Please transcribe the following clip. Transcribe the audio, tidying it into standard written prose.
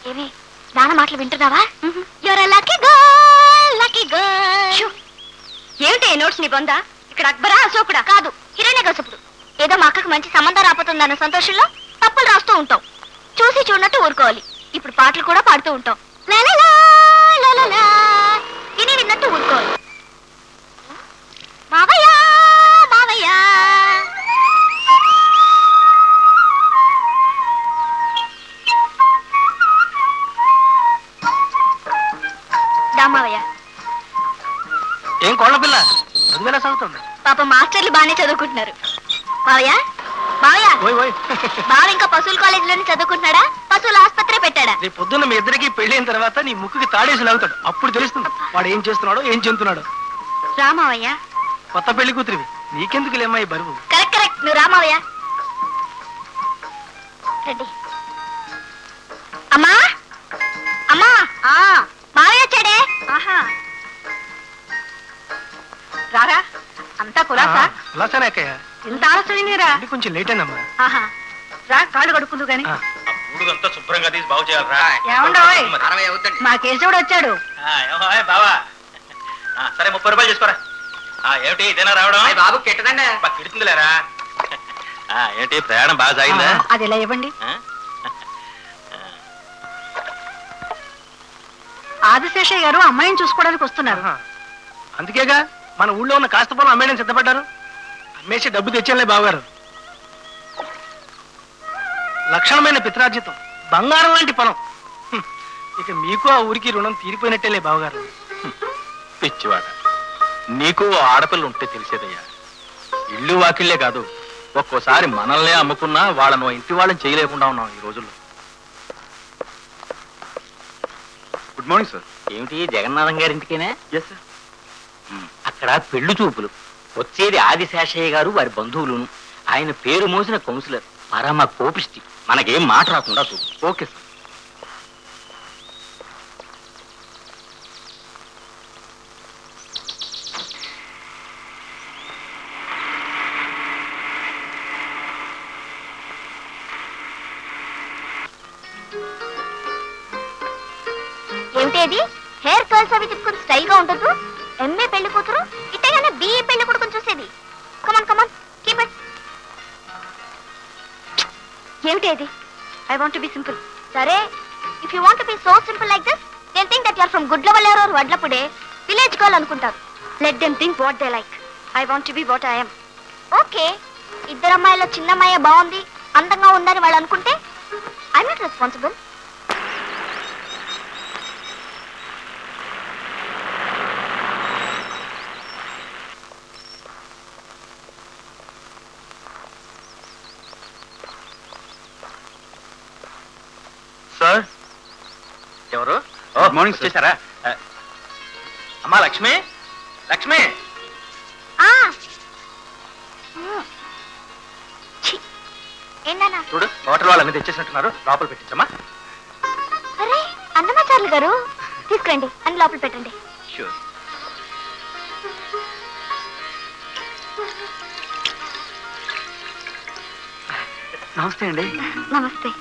ఏమి నాన్న మాటలు వింటున్నావా? Lucky girl. ఏమిటి నోట్స్ నీ బొందా? ఇక్కడ అక్బరా అశోకుడా? కాదు, హిరణ్యకశిపుడు. ఏదో మా అక్కకు మంచి సంబంధం రాపోతుందన్న సంతోషంలో తప్పులు రాస్తూ ఉంటాం. చూసి చూడనట్టు ఊరుకోవాలి. ఇప్పుడు పాటలు కూడా పాడుతూ ఉంటాం. విని విన్నట్టు ఊరుకోవాలి. మావయ్య మావయ్య మావయ్య. ఏం కోళ్ళ పిల్ల చదువులా చదువుతుంది? పాప మాస్టర్లు బాగానే చదువుకుంటున్నారు. మావయ్య మావయ్య బావ ఇంకా పశువుల కాలేజీలోనే చదువుకుంటున్నాడా? పశువుల ఆసుపత్రి పెట్టాడా? రేపు పొద్దున్న మీ ఇద్దరికి పెళ్లి అయిన తర్వాత నీ ముక్కుకి తాడేసి లాగుతాడు. అప్పుడు తెలుస్తుంది వాడు ఏం చేస్తున్నాడో ఏం చెందుతున్నాడో. రామావయ్య, కొత్త పెళ్లి కూతురివి, నీకెందుకు లేమ్మా ఈ బరువు? కరెక్ట్ కరెక్ట్, నువ్వు రామావయ్య. రెడ్డి అమ్మా అమ్మా, మావయ్య వచ్చాడే. రారా, అంతా కులాసా? కులాసానే అక్కయ్య. ఇంత ఆలస్యమైందిరా? కొంచెం లేట్ అయిందమ్మా. రా, కాళ్ళు కడుక్కుందు గాని. అంతా శుభ్రంగా తీసి బాగు చేయాలరా. ఏమండోయ్, మా కేశవుడు వచ్చాడు. బావా సరే 30 రూపాయలు చేసుకోరా. ఏమిటి ఇదేనా రావడం? బాబు కిట్టదండి. కిడుతుందిలేరా. ఏంటి ప్రయాణం బాగా సాగిందా? అది ఇలా ఇవ్వండి. ఆదిశేషయ్య గారు అమ్మాయిని చూసుకోవడానికి వస్తున్నారు. అందుకేగా మన ఊళ్ళో ఉన్న కాస్త పొలం అమ్మేయడం సిద్ధపడ్డారు. అమ్మేసి డబ్బు తెచ్చాలే బావగారు. లక్షణమైన పిత్రార్జితం, బంగారం లాంటి పొలం. ఇక మీకు ఆ ఊరికి రుణం తీరిపోయినట్టేలే బావగారు. పిచ్చివాడ, నీకు ఆడపిల్ల ఉంటే తెలిసేదయ్యా. ఇల్లు వాకిళ్లే కాదు, ఒక్కోసారి మనల్నే అమ్ముకున్నా వాళ్ళను ఇంటి వాళ్ళని చేయలేకుండా ఉన్నాం ఈ రోజుల్లో. Good morning sir. ఏమిటి జగన్నాథం గారింటికేనా? Yes sir. అక్కడ పెళ్లి చూపులు. వచ్చేది ఆదిశేషయ్య గారు వారి బంధువులను. ఆయన పేరు మోసిన కౌన్సిలర్, పరమ కోపిష్టి. మనకేం మాట రాకుండా చూడు. Okay sir. ఏమిటేది హెయిర్ కర్ల్స్ అవి తిప్పుకుని స్టైల్ గా ఉండదు? ఎంఏ పెళ్లి కూతురు ఇట్టగానే బిఏ పెళ్లి కొడుకుని చూసేది. Come on come on, keep it. ఏమిటేది? I want to be simple. సరే, if you want to be so simple like this, they think that you are from Gudlavalleru or Vadlapudi. Village girl అనుకుంటారు. Let them think what they like. I want to be what I am. Okay, ఇద్దరు అమ్మాయిలో చిన్న అమ్మాయి బాగుంది, అందంగా ఉందని వాళ్ళు అనుకుంటే ఐ నాట్ రెస్పాన్సిబుల్. సార్, ఎవరు? గుడ్ మార్నింగ్ చేశారా? అమ్మా లక్ష్మి, లక్ష్మి. ఏంటన్నా? చూడు, హోటల్ వాళ్ళని తెచ్చేసినట్టున్నారు, లోపల పెట్టించమ్మా. అరే అన్నమాచార్యులు గారు, తీసుకురండి అని లోపల పెట్టండి. షూర్. నమస్తే అండి. నమస్తే.